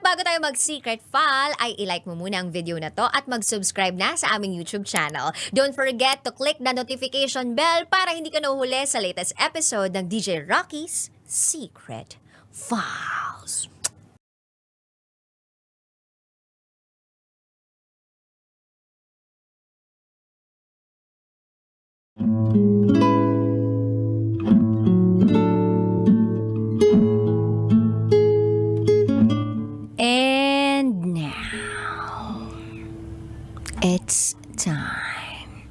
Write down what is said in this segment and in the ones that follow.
bago tayo mag-secret file, ay ilike mo muna ang video na to at mag-subscribe na sa aming YouTube channel. Don't forget to click the notification bell para hindi ka nahuhuli sa latest episode ng DJ Rocky's Secret Files. And now, it's time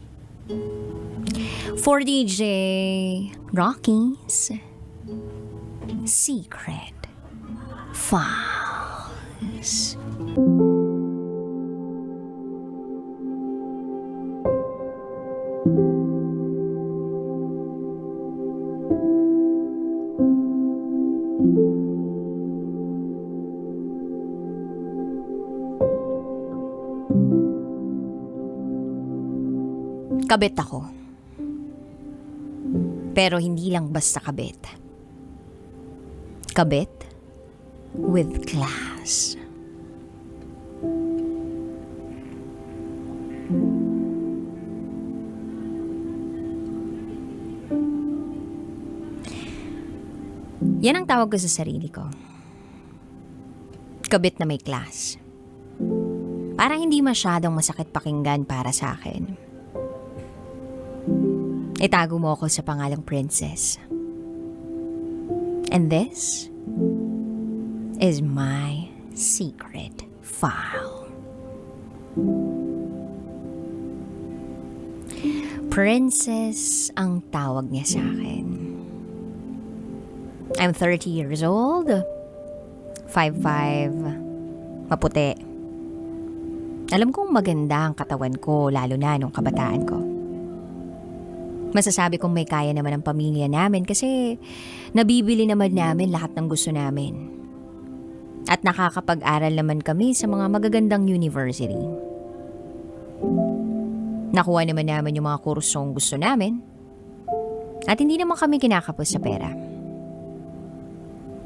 for DJ Rocky's Secret Files. Kabit ako. Pero hindi lang basta kabit. Kabit with class. Yan ang tawag ko sa sarili ko. Kabit na may class. Parang hindi masyadong masakit pakinggan para sa akin. Itago mo ako sa pangalang Princess. And this is my secret file. Princess ang tawag niya sa akin. I'm 30 years old, 5'5", maputi. Alam kong maganda ang katawan ko, lalo na nung kabataan ko. Masasabi kong may kaya naman ang pamilya namin kasi nabibili naman namin lahat ng gusto namin. At nakakapag-aral naman kami sa mga magagandang university. Nakuha naman namin yung mga kursong gusto namin. At hindi naman kami kinakapos sa pera.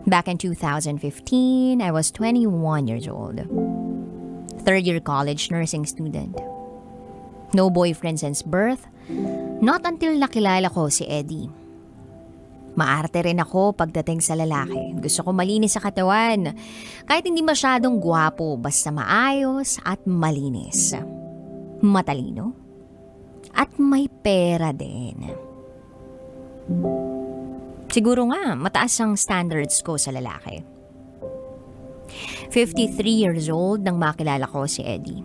Back in 2015, I was 21 years old. Third-year college nursing student. No boyfriend since birth. Not until nakilala ko si Eddie. Maarte rin ako pagdating sa lalaki. Gusto ko malinis sa katawan. Kahit hindi masyadong gwapo, basta maayos at malinis. Matalino. At may pera din. Siguro nga, mataas ang standards ko sa lalaki. 53 years old nang makilala ko si Eddie.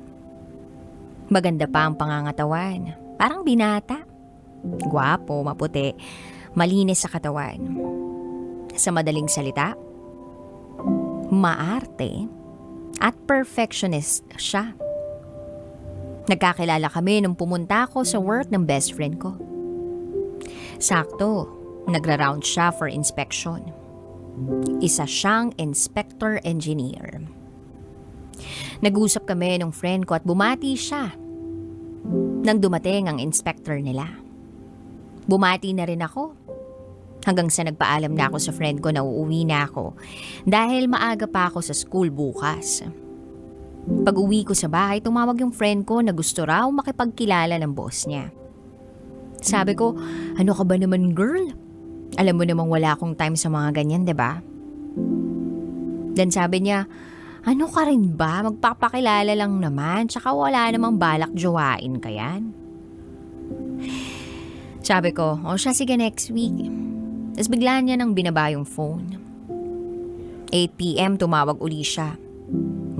Maganda pa ang pangangatawan. Parang binata. Gwapo, maputi, malinis sa katawan. Sa madaling salita, maarte at perfectionist siya. Nagkakilala kami nung pumunta ako sa work ng best friend ko. Sakto, nagra-round siya for inspection. Isa siyang inspector engineer. Nag-usap kami ng friend ko at bumati siya. Nang dumating ang inspector nila. Bumati na rin ako. Hanggang sa nagpaalam na ako sa friend ko na uuwi na ako dahil maaga pa ako sa school bukas. Pag uwi ko sa bahay, tumawag yung friend ko na gusto raw makipagkilala ng boss niya. Sabi ko, ano ka ba naman girl? Alam mo namang wala akong time sa mga ganyan, diba? Then sabi niya, ano ka rin ba? Magpapakilala lang naman, tsaka wala namang balak jowain ka yan. Sabi ko, o siya sige next week. Tapos bigla niya nang binaba yung phone. 8 p.m. tumawag uli siya.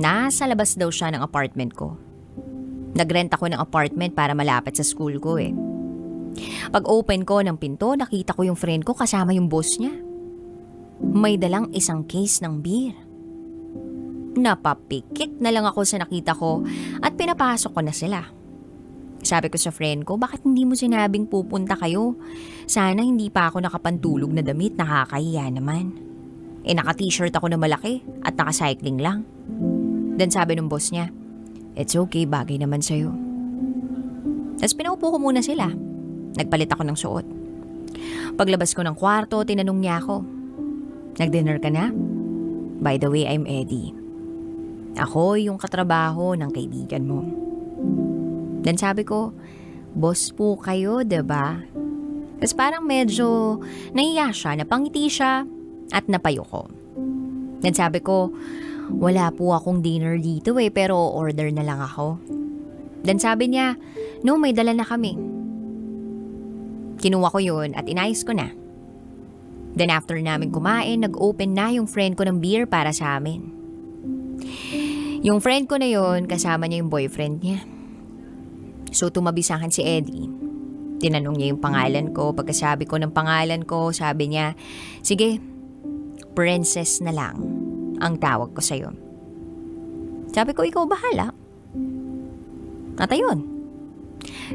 Nasa labas daw siya ng apartment ko. Nagrent ako ng apartment para malapit sa school ko eh. Pag open ko ng pinto, nakita ko yung friend ko kasama yung boss niya. May dalang isang case ng beer. Napapikit na lang ako sa nakita ko at pinapasok ko na sila. Sabi ko sa friend ko, bakit hindi mo sinabing pupunta kayo? Sana hindi pa ako nakapantulog na damit, nakakahiya naman. Naka-t-shirt ako na malaki at naka-cycling lang. Then sabi ng boss niya, it's okay, bagay naman sa'yo. Tapos pinaupo ko muna sila. Nagpalit ako ng suot. Paglabas ko ng kwarto, tinanong niya ako, nag-dinner ka na? By the way, I'm Eddie. Ako yung katrabaho ng kaibigan mo. Then sabi ko, boss po kayo, diba? Tapos parang medyo nahiya siya, napangiti siya at napayo ko. Then sabi ko, wala po akong dinner dito pero order na lang ako. Then sabi niya, no, may dala na kami. Kinuha ko yun at inayos ko na. Then after namin kumain, nag-open na yung friend ko ng beer para sa amin. Yung friend ko na yun, kasama niya yung boyfriend niya. So tumabi sa akin si Eddie. Tinanong niya yung pangalan ko. Pagkasabi ko ng pangalan ko, sabi niya, sige, princess na lang ang tawag ko sa'yo. Sabi ko, ikaw bahala. At ayun,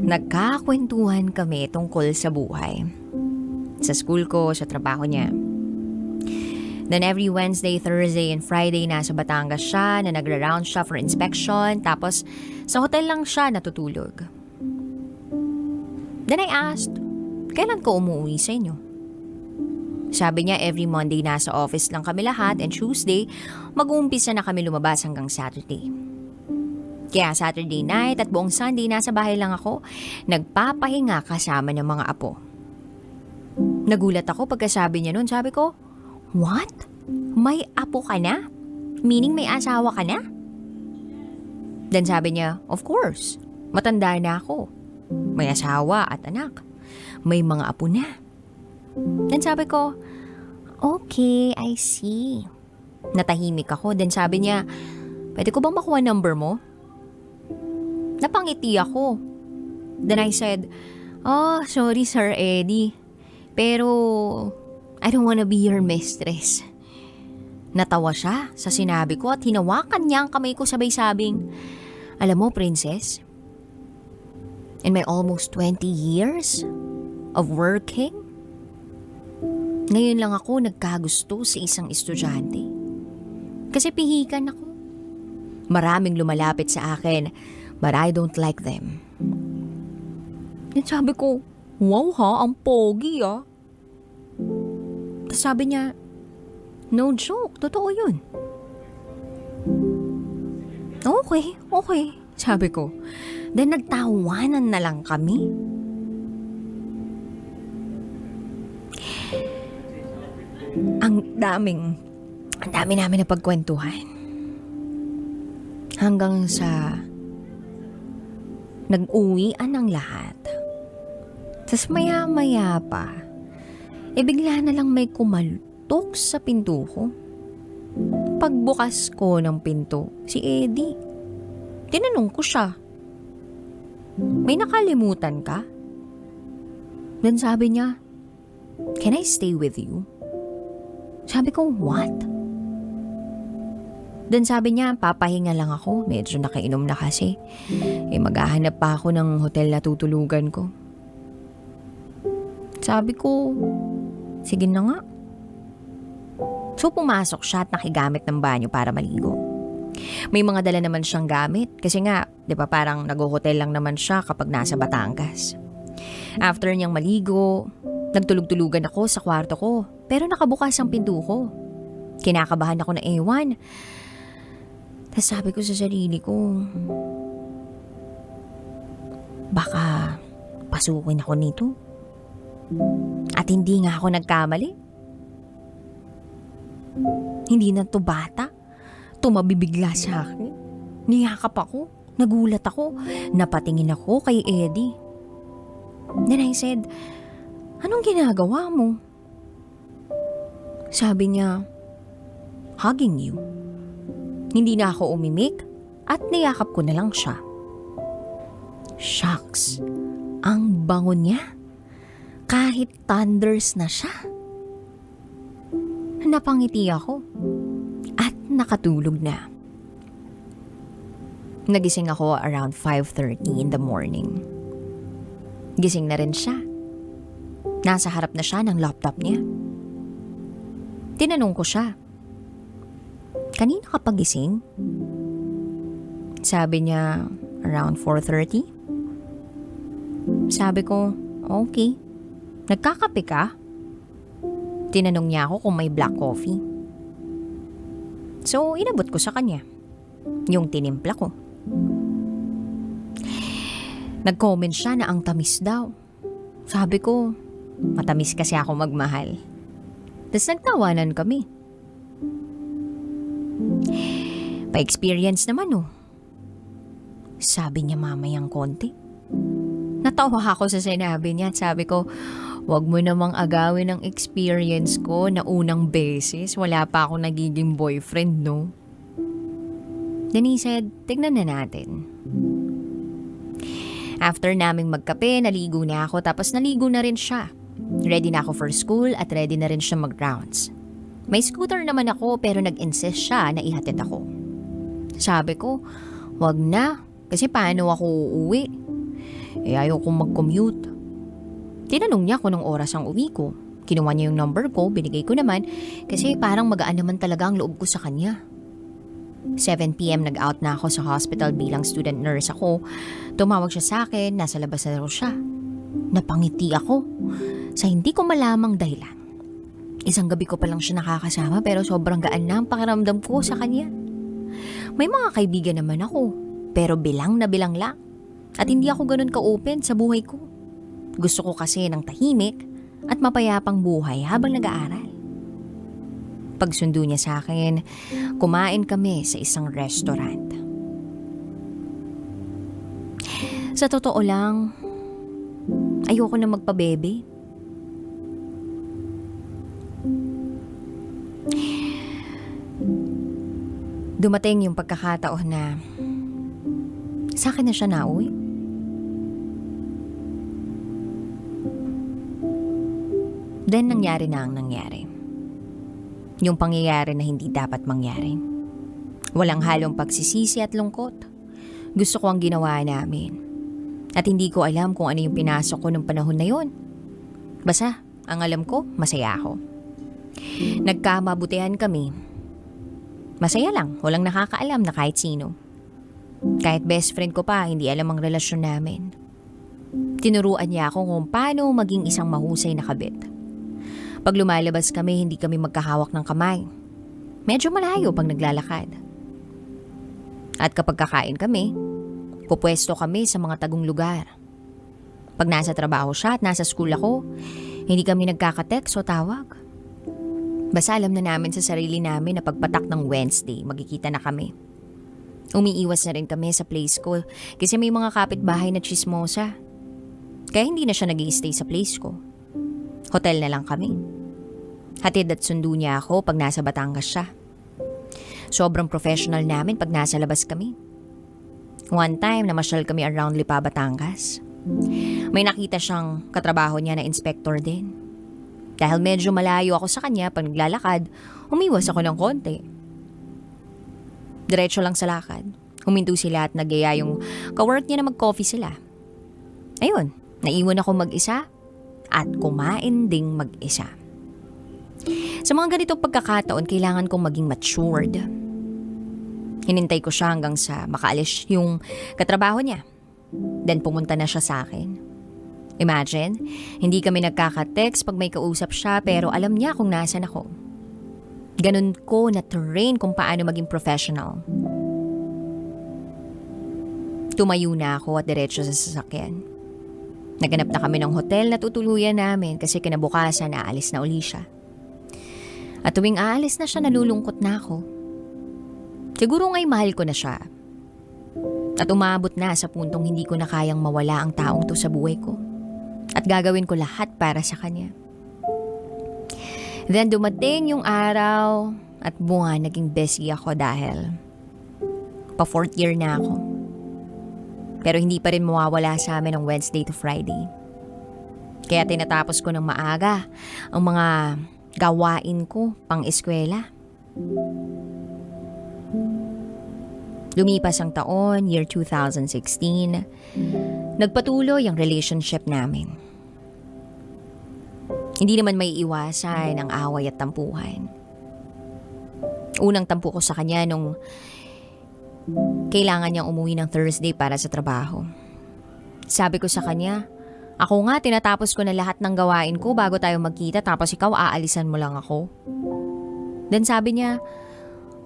nagkakwentuhan kami tungkol sa buhay. Sa school ko, sa trabaho niya. Then every Wednesday, Thursday, and Friday nasa Batangas siya na nagra-round siya for inspection. Tapos sa hotel lang siya natutulog. Then I asked, kailan ko umuwi sa inyo? Sabi niya every Monday nasa office lang kami lahat and Tuesday mag-uumpisa na kami lumabas hanggang Saturday. Kaya Saturday night at buong Sunday nasa bahay lang ako, nagpapahinga kasama ng mga apo. Nagulat ako pagkasabi niya nun. Sabi ko, what? May apo ka na? Meaning may asawa ka na? Then sabi niya, of course, matanda na ako. May asawa at anak. May mga apo na. Then sabi ko, okay, I see. Natahimik ako. Then sabi niya, pwede ko bang makuha number mo? Napangiti ako. Then I said, oh, sorry Sir Eddie. Pero I don't wanna be your mistress. Natawa siya sa sinabi ko at hinawakan niya ang kamay ko sabay sabing, alam mo, princess, in my almost 20 years of working, ngayon lang ako nagkagusto sa isang estudyante. Kasi pihikan ako. Maraming lumalapit sa akin, but I don't like them. Then sabi ko, wow ha, ang pogi ah. Tapos sabi niya, no joke, totoo yun. Okay, sabi ko. Then nagtawanan na lang kami. Ang dami namin na pagkwentuhan. Hanggang sa nag-uwian ang lahat. Tapos maya-maya pa, bigla na lang may kumaltok sa pinto ko. Pagbukas ko ng pinto, si Eddie. Tinanong ko siya, may nakalimutan ka? Then sabi niya, can I stay with you? Sabi ko, what? Then sabi niya, papahinga lang ako. Medyo nakainom na kasi. Maghahanap pa ako ng hotel na tutulugan ko. Sabi ko, sige na nga. So pumasok siya at nakigamit ng banyo para maligo. May mga dala naman siyang gamit kasi nga, di ba parang nag-hotel lang naman siya kapag nasa Batangas. After niyang maligo, nagtulog-tulugan ako sa kwarto ko pero nakabukas ang pinto ko. Kinakabahan ako na ewan. Tapos sabi ko sa sarili ko, baka pasukin ako nito. At hindi nga ako nagkamali. Hindi na to bata. Tumabibigla sa akin. Niyakap ako. Nagulat ako. Napatingin ako kay Eddie. Then I said, anong ginagawa mo? Sabi niya, hugging you. Hindi na ako umimik at niyakap ko na lang siya. Shucks, ang bango niya. Kahit thunders na siya. Napangiti ako at nakatulog na. Nagising ako around 5:30 in the morning. Gising na rin siya. Nasa harap na siya ng laptop niya. Tinanong ko siya, kanina ka pagising? Sabi niya, around 4:30. Sabi ko, okay. Nagkakape ka? Tinanong niya ako kung may black coffee. So, inabot ko sa kanya. yung tinimpla ko. Nag-comment siya na ang tamis daw. Sabi ko, matamis kasi ako magmahal. Tapos nagtawanan kami. Pa-experience naman oh. Sabi niya mamayang konti. Natawa ako sa sinabi niya at sabi ko, wag mo namang agawin ang experience ko na unang beses. Wala pa ako nagiging boyfriend, no? Then he said, tignan na natin. After naming magkape, naligo na ako tapos naligo na rin siya. Ready na ako for school at ready na rin siya mag-rounds. May scooter naman ako pero nag-insist siya na ihatid ako. Sabi ko, wag na. Kasi paano ako uuwi? Ayaw kong mag-commute. Tinanong niya kung anong oras ang uwi ko. Kinuha niya yung number ko, binigay ko naman kasi parang magaan naman talaga ang loob ko sa kanya. 7 p.m. nag-out na ako sa hospital bilang student nurse ako. Tumawag siya sa akin, nasa labas na raw siya. Napangiti ako sa hindi ko malamang dahilan. Isang gabi ko pa lang siya nakakasama pero sobrang gaan na ang pakiramdam ko sa kanya. May mga kaibigan naman ako. Pero bilang na bilang lang. At hindi ako ganun ka-open sa buhay ko. Gusto ko kasi ng tahimik at mapayapang buhay habang nag-aaral. Pagsundo niya sa akin, kumain kami sa isang restaurant. Sa totoo lang, ayoko na magpabebe. Dumating yung pagkakataon na sa akin na siya nauwi. Then nangyari na ang nangyari. Yung pangyayari na hindi dapat mangyari. Walang halong pagsisisi at lungkot. Gusto ko ang ginawa namin. At hindi ko alam kung ano yung pinasok ko nung panahon na yun. Basta, ang alam ko, masaya ako. Nagkamabutihan kami. Masaya lang, walang nakakaalam na kahit sino. Kahit best friend ko pa, hindi alam ang relasyon namin. Tinuruan niya ako kung paano maging isang mahusay na kabit. Pag lumalabas kami, hindi kami magkahawak ng kamay. Medyo malayo pag naglalakad. At kapag kakain kami, pupwesto kami sa mga tagong lugar. Pag nasa trabaho siya at nasa school ako, hindi kami nagkakatext o tawag. Basta alam na namin sa sarili namin na pagpatak ng Wednesday, magkikita na kami. Umiiwas na rin kami sa place ko kasi may mga kapitbahay na chismosa. Kaya hindi na siya nag-i-stay sa place ko. Hotel na lang kami. Hatid at sundo niya ako pag nasa Batangas siya. Sobrang professional namin pag nasa labas kami. One time, namasyal kami around Lipa, Batangas. May nakita siyang katrabaho niya na inspector din. Dahil medyo malayo ako sa kanya pag naglalakad, umiwas ako ng konti. Diretso lang sa lakad. Huminto sila at nagyaya yung kawork niya na mag-coffee sila. Ayun, naiwan ako mag-isa at kumain ding mag-isa. Sa mga ganitong pagkakataon, kailangan kong maging matured. Hinintay ko siya hanggang sa makaalis yung katrabaho niya. Then pumunta na siya sa akin. Imagine, hindi kami nagkaka-text pag may kausap siya pero alam niya kung nasan ako. Ganun ko na-train kung paano maging professional. Tumayo na ako at diretso sa sasakyan. Naganap na kami ng hotel na tutuluyan namin kasi kinabukasan aalis na uli siya. At tuwing aalis na siya, nalulungkot na ako. Siguro nga'y mahal ko na siya. At umabot na sa puntong hindi ko na kayang mawala ang taong to sa buhay ko. At gagawin ko lahat para sa kanya. Then dumating yung araw at bunga naging busy ako dahil pa 4th year na ako. Pero hindi pa rin mawawala sa amin ang Wednesday to Friday. Kaya tinatapos ko ng maaga ang mga gawain ko pang eskwela. Lumipas ang taon, year 2016, nagpatuloy ang relationship namin. Hindi naman may iwasan ang away at tampuhan. Unang tampu ko sa kanya nung kailangan niyang umuwi ng Thursday para sa trabaho. Sabi ko sa kanya, ako nga tinatapos ko na lahat ng gawain ko bago tayo magkita tapos ikaw aalisan mo lang ako. Then sabi niya,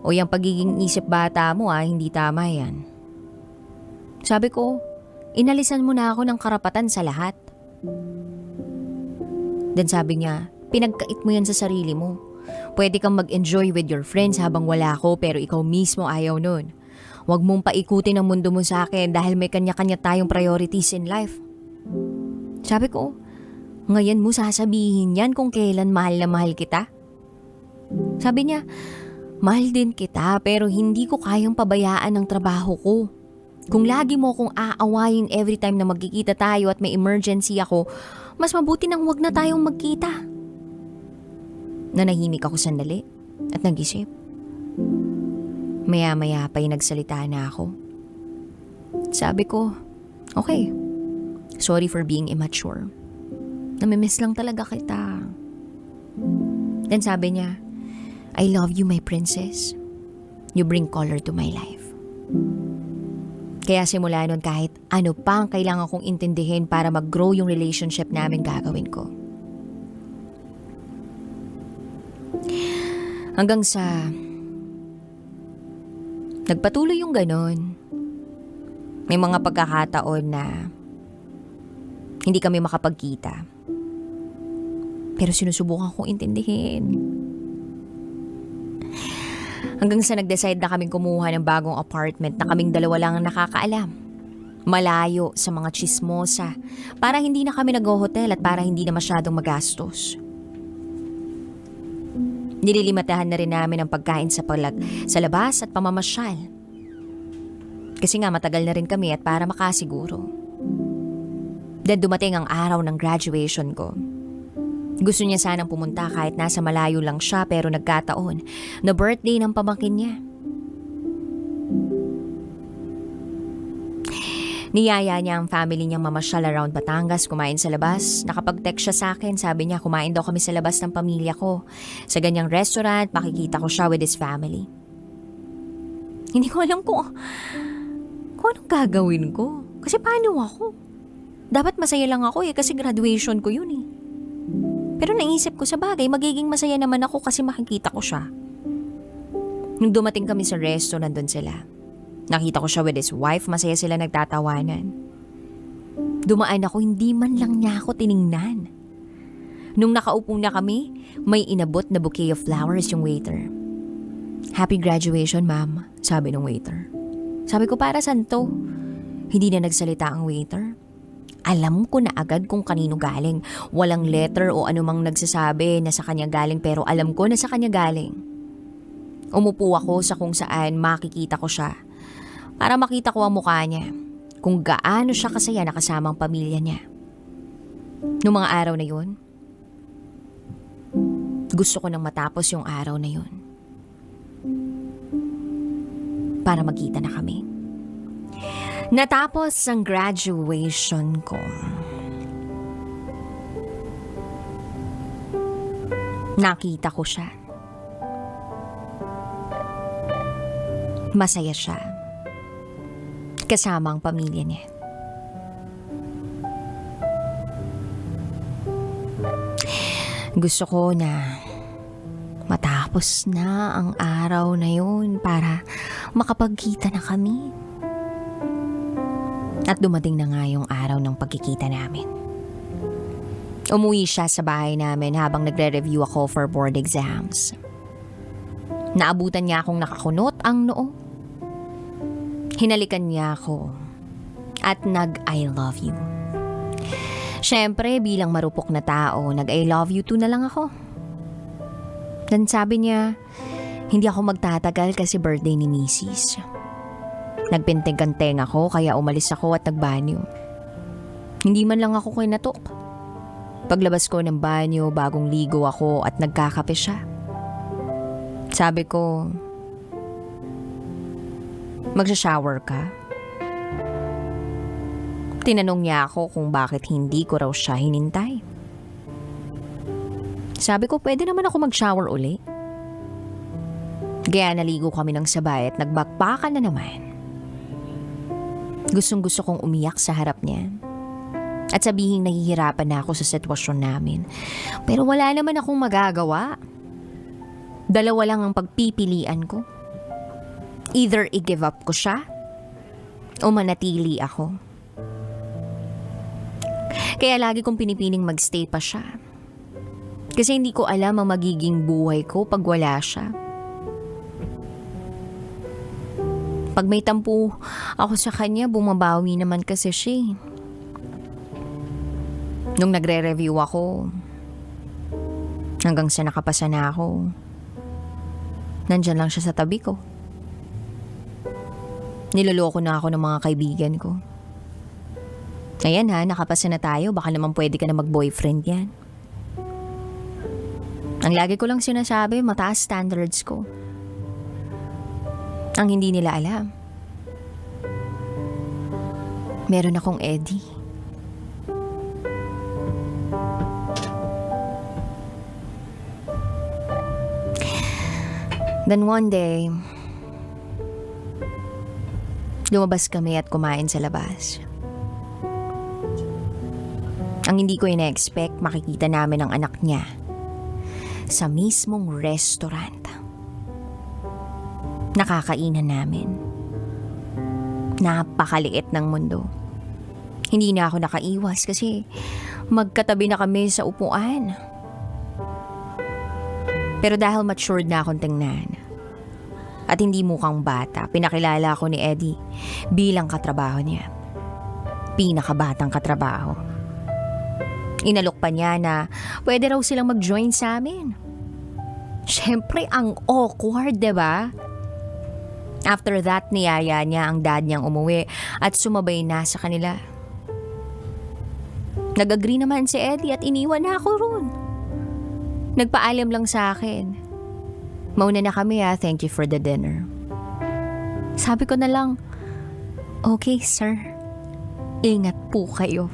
O yung pagiging isip bata mo hindi tama yan. Sabi ko, inalisan mo na ako ng karapatan sa lahat. Then sabi niya, pinagkait mo yan sa sarili mo. Pwede kang mag-enjoy with your friends habang wala ako pero ikaw mismo ayaw nun. Huwag mong paikutin ang mundo mo sa akin dahil may kanya-kanya tayong priorities in life. Sabi ko, ngayon mo sasabihin yan kung kailan mahal na mahal kita? Sabi niya, mahal din kita pero hindi ko kayang pabayaan ang trabaho ko. Kung lagi mo akong aawayin every time na magkikita tayo at may emergency ako, mas mabuti nang wag na tayong magkita. Nanahimik ako sandali at nag-isip. Maya-maya pa'y nagsalita na ako. Sabi ko, okay, sorry for being immature. Namimiss lang talaga kita. Then sabi niya, I love you, my princess. You bring color to my life. Kaya simula nun kahit ano pa ang kailangan kong intindihin para mag-grow yung relationship namin gagawin ko. Hanggang sa nagpatuloy yung ganon. May mga pagkakataon na hindi kami makapagkita. Pero sinusubukan kong intindihin. Hanggang sa nag-decide na kaming kumuha ng bagong apartment na kaming dalawa lang ang nakakaalam. Malayo sa mga chismosa para hindi na kami nag-hotel at para hindi na masyadong magastos. Nililimatahan na rin namin ang pagkain sa labas at pamamasyal. Kasi nga matagal na rin kami at para makasiguro. Then dumating ang araw ng graduation ko. Gusto niya sanang pumunta kahit nasa malayo lang siya pero nagkataon na birthday ng pamangkin niya. Niyaya niya ang family niyang mamasyal around Batangas, kumain sa labas. Nakapag-text siya sa akin, sabi niya kumain daw kami sa labas ng pamilya ko. Sa ganyang restaurant, makikita ko siya with his family. Hindi ko alam kung anong gagawin ko. Kasi paano ako? Dapat masaya lang ako kasi graduation ko yun . Pero naisip ko sa bagay, magiging masaya naman ako kasi makikita ko siya. Nung dumating kami sa resto, nandun sila. Nakita ko siya with his wife, masaya sila nagtatawanan. Dumaan ako, hindi man lang niya ako tiningnan. Nung nakaupo na kami, may inabot na bouquet of flowers yung waiter. Happy graduation, ma'am, sabi ng waiter. Sabi ko, para saan to? Hindi na nagsalita ang waiter. Alam ko na agad kung kanino galing. Walang letter o anumang nagsasabi na sa kanya galing pero alam ko na sa kanya galing. Umupo ako sa kung saan makikita ko siya para makita ko ang mukha niya, kung gaano siya kasaya na kasama ang pamilya niya. Noong mga araw na yun, gusto ko nang matapos yung araw na yun para magkita na kami. Natapos ang graduation ko. Nakita ko siya. Masaya siya. Kasama ang pamilya niya. Gusto ko na matapos na ang araw na yun para makapagkita na kami. At dumating na nga yung araw ng pagkikita namin. Umuwi siya sa bahay namin habang nagre-review ako for board exams. Naabutan niya akong nakakunot ang noo. Hinalikan niya ako at nag-I love you. Siyempre, bilang marupok na tao, nag-I love you too na lang ako. Then sabi niya, hindi ako magtatagal kasi birthday ni Mrs. Nagpintig-kanteng ako kaya umalis ako at nagbanyo. Hindi man lang ako kinatok. Paglabas ko ng banyo, bagong ligo ako at nagkakape siya. Sabi ko, magsha-shower ka? Tinanong niya ako kung bakit hindi ko raw siya hinintay. Sabi ko, pwede naman ako mag-shower uli. Kaya naligo kami ng sabay at nagbakbakan na naman. Gustong-gusto kong umiyak sa harap niya. At sabihing nahihirapan na ako sa sitwasyon namin. Pero wala naman akong magagawa. Dalawa lang ang pagpipilian ko. Either i-give up ko siya o manatili ako. Kaya lagi kong pinipiling magstay pa siya. Kasi hindi ko alam ang magiging buhay ko pag wala siya. Pag may tampo ako sa kanya, bumabawi naman kasi siya. Nung nagre-review ako, hanggang sa nakapasa na ako, nandyan lang siya sa tabi ko. Niloloko na ako ng mga kaibigan ko. Ayan ha, nakapasa na tayo, baka naman pwede ka na mag-boyfriend yan. Ang lagi ko lang sinasabi, mataas standards ko. Ang hindi nila alam, meron akong Eddie. Then one day, lumabas kami at kumain sa labas. Ang hindi ko ina-expect, makikita namin ang anak niya sa mismong restaurant. Nakakainan namin. Napakaliit ng mundo. Hindi na ako nakaiwas kasi magkatabi na kami sa upuan. Pero dahil matured na akong tingnan at hindi mukhang bata, pinakilala ako ni Eddie bilang katrabaho niya. Pinakabatang katrabaho. Inalok pa niya na pwede raw silang mag-join sa amin. Siyempre, ang awkward, diba? After that, niyaya niya ang dad niyang umuwi at sumabay na sa kanila. Nag-agree naman si Eddie at iniwan na ako roon. Nagpaalam lang sa akin. Mauna na kami thank you for the dinner. Sabi ko na lang, okay sir, ingat po kayo.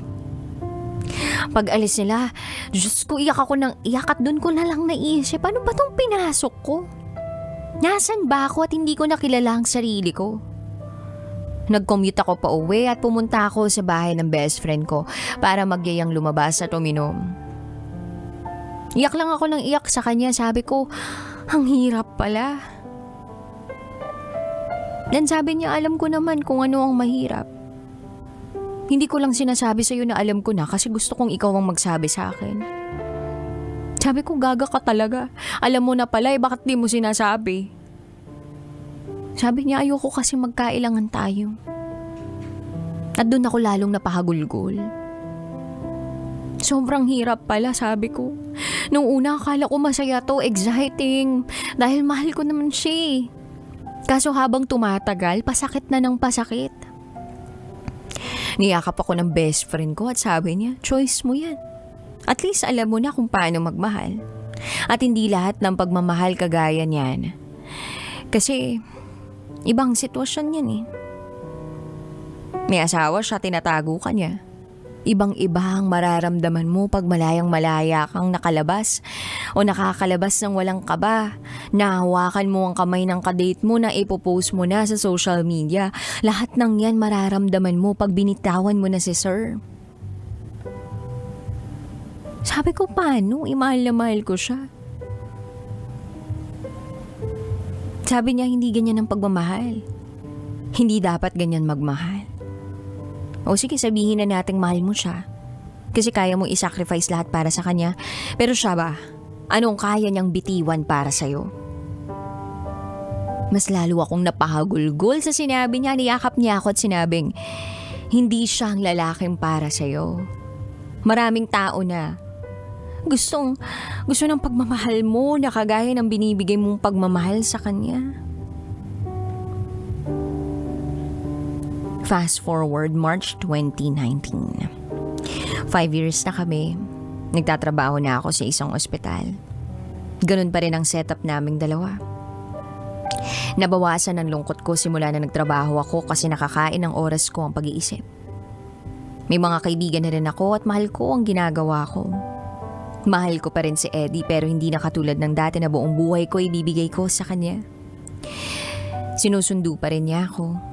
Pag alis nila, Diyos ko, iyak ako ng iyak at dun ko na lang naisip, ano ba tong pinasok ko? Nasaan ba ako at hindi ko nakilala ang sarili ko? Nag-commute ako pa uwi at pumunta ako sa bahay ng best friend ko para magyayang lumabas at uminom. Iyak lang ako ng iyak sa kanya. Sabi ko, ang hirap pala. Dan sabi niya, alam ko naman kung ano ang mahirap. Hindi ko lang sinasabi sa'yo na alam ko na kasi gusto kong ikaw ang magsabi sa akin. Sabi ko, gaga ka talaga. Alam mo na pala, bakit di mo sinasabi? Sabi niya, ayoko kasi magkailangan tayo. At doon ako lalong napahagulgol. Sobrang hirap pala, sabi ko. Nung una, akala ko masaya to, exciting. Dahil mahal ko naman siya. Kaso habang tumatagal, pasakit na ng pasakit. Niyakap ako ng best friend ko at sabi niya, choice mo yan. At least alam mo na kung paano magmahal. At hindi lahat ng pagmamahal kagaya niyan. Kasi, ibang sitwasyon yan eh. May asawa siya, tinatago ka niya. Ibang-iba ang mararamdaman mo pag malayang-malaya kang nakalabas o nakakalabas ng walang kaba. Nahawakan mo ang kamay ng kadate mo na ipopost mo na sa social media. Lahat ng yan mararamdaman mo pag binitawan mo na si sir. Sabi ko, paano? Imahal na mahal ko siya. Sabi niya, hindi ganyan ang pagmamahal. Hindi dapat ganyan magmahal. O sige, sabihin na nating mahal mo siya. Kasi kaya mong isacrifice lahat para sa kanya. Pero siya ba? Anong kaya niyang bitiwan para sa'yo? Mas lalo akong napahagulgol sa sinabi niya. Niyakap niya ako at sinabing, hindi siya ang lalaking para sa'yo. Maraming tao na gusto ng pagmamahal mo na kagaya ng binibigay mong pagmamahal sa kanya. Fast forward March 2019. 5 years na kami. Nagtatrabaho na ako sa isang ospital. Ganun pa rin ang setup naming dalawa. Nabawasan ang lungkot ko simula na nagtrabaho ako kasi nakakain ng oras ko ang pag-iisip. May mga kaibigan na rin ako at mahal ko ang ginagawa ko. Mahal ko pa rin si Eddie pero hindi na katulad ng dati na buong buhay ko ibibigay ko sa kanya. Sinusundo pa rin niya ako.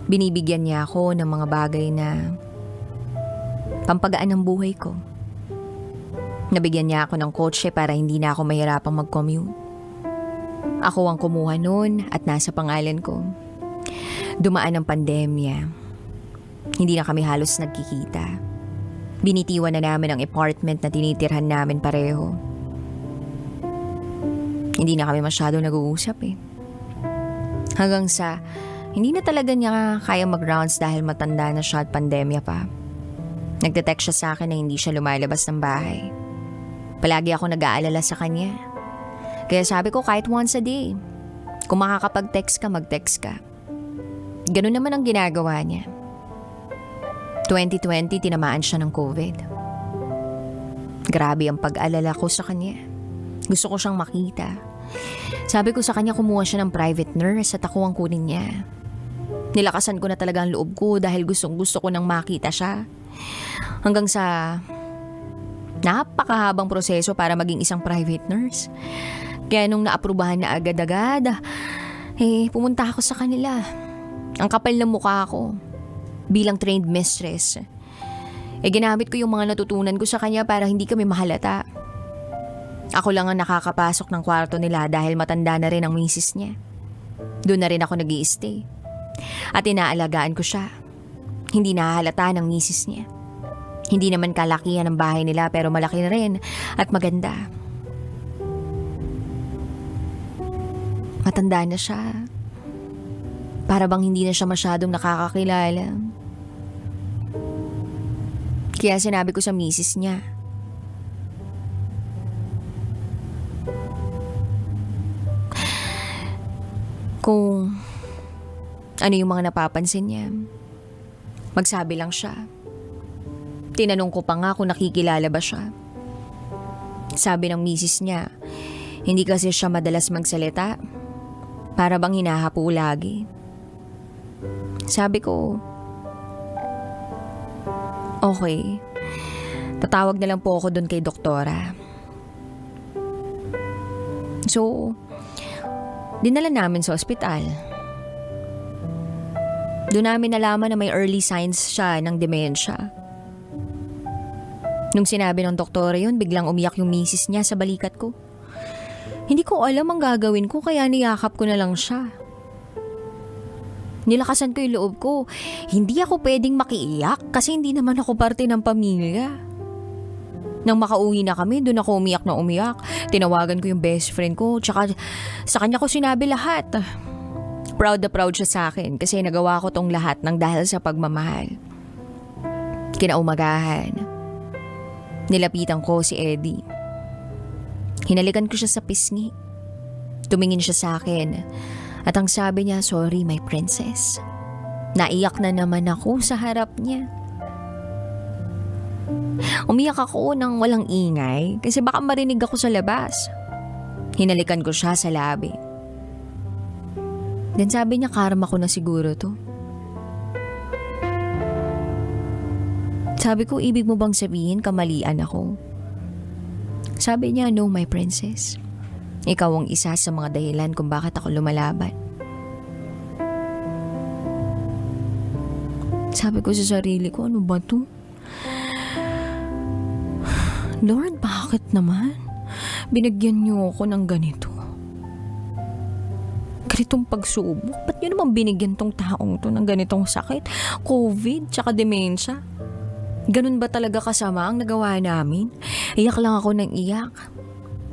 Binibigyan niya ako ng mga bagay na pampagaan ng buhay ko. Nabigyan niya ako ng kotse para hindi na ako mahirapang mag-commute. Ako ang kumuha nun at nasa pangalan ko. Dumaan ang pandemya. Hindi na kami halos nagkikita. Binitiwan na namin ang apartment na tinitirhan namin pareho. Hindi na kami masyado nag-uusap eh. Hanggang sa hindi na talaga niya kaya mag-rounds dahil matanda na siya at pandemya pa. Nagte-text siya sa akin na hindi siya lumalabas ng bahay. Palagi ako nag-aalala sa kanya. Kaya sabi ko kahit once a day, kung makakapag-text ka, mag-text ka. Ganun naman ang ginagawa niya. 2020, tinamaan siya ng COVID. Grabe ang pag-alala ko sa kanya. Gusto ko siyang makita. Sabi ko sa kanya kumuha siya ng private nurse at ako ang kunin niya. Nilakasan ko na talaga ang loob ko dahil gusto ko nang makita siya. Hanggang sa napakahabang proseso para maging isang private nurse. Kaya nung naaprubahan na agad-agad, pumunta ako sa kanila. Ang kapal ng mukha ko. Bilang trained mistress. Ginamit ko yung mga natutunan ko sa kanya para hindi kami mahalata. Ako lang ang nakakapasok ng kwarto nila dahil matanda na rin ang misis niya. Doon na rin ako nag-i-stay. At inaalagaan ko siya. Hindi nahahalata ng misis niya. Hindi naman kalakihan ang bahay nila pero malaki na rin at maganda. Matanda na siya. Para bang hindi na siya masyadong nakakakilala. Kaya sinabi ko sa misis niya, kung ano yung mga napapansin niya, magsabi lang siya. Tinanong ko pa nga kung nakikilala ba siya. Sabi ng misis niya, hindi kasi siya madalas magsalita. Para bang hinahapo lagi. Sabi ko, okay. Tatawag na lang po ako doon kay doktora. So, dinala namin sa ospital. Doon namin nalaman na may early signs siya ng dementia. Nung sinabi ng doktora yun, biglang umiyak yung misis niya sa balikat ko. Hindi ko alam ang gagawin ko kaya niyakap ko na lang siya. Nilakasan ko yung loob ko. Hindi ako pwedeng makiiyak kasi hindi naman ako parte ng pamilya. Nang makauwi na kami, doon ako umiyak na umiyak. Tinawagan ko yung best friend ko, tsaka sa kanya ko sinabi lahat. Proud na proud siya sa akin kasi nagawa ko tong lahat ng dahil sa pagmamahal. Kinaumagahan, nilapitan ko si Eddie. Hinalikan ko siya sa pisngi. Tumingin siya sa akin at ang sabi niya, sorry my princess. Naiyak na naman ako sa harap niya. Umiyak ako nang walang ingay kasi baka marinig ako sa labas. Hinalikan ko siya sa labi. Then sabi niya, karma ko na siguro to. Sabi ko, ibig mo bang sabihin kamalian ako? Sabi niya, no my princess. Ikaw ang isa sa mga dahilan kung bakit ako lumalaban. Sabi ko sa sarili ko, ano ba to? Lord, bakit naman? Binigyan niyo ako ng ganito. Ganitong pagsubok. Ba't niyo naman binigyan tong taong to ng ganitong sakit? COVID, tsaka dementia. Ganun ba talaga kasama ang nagawa namin? Iyak lang ako ng iyak.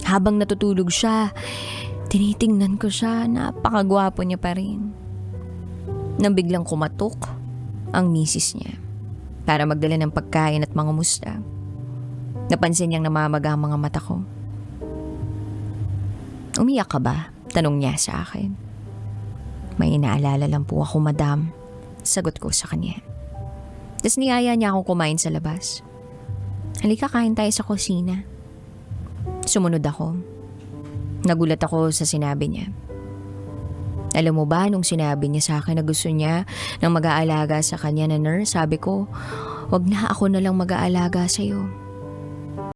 Habang natutulog siya, tinitingnan ko siya, napakagwapo niya pa rin. Nang biglang kumatok ang misis niya para magdala ng pagkain at mga musta. Napansin niyang namamaga ang mga mata ko. Umiyak ka ba? Tanong niya sa akin. May inaalala lang po ako, madam. Sagot ko sa kanya. Tapos niyaya niya akong kumain sa labas. Halika, kain tayo sa kusina. Sumunod ako. Nagulat ako sa sinabi niya. Alam mo ba, nung sinabi niya sa akin na gusto niya ng mag-aalaga sa kanya na nurse, sabi ko, wag na, ako na lang mag-aalaga sa'yo.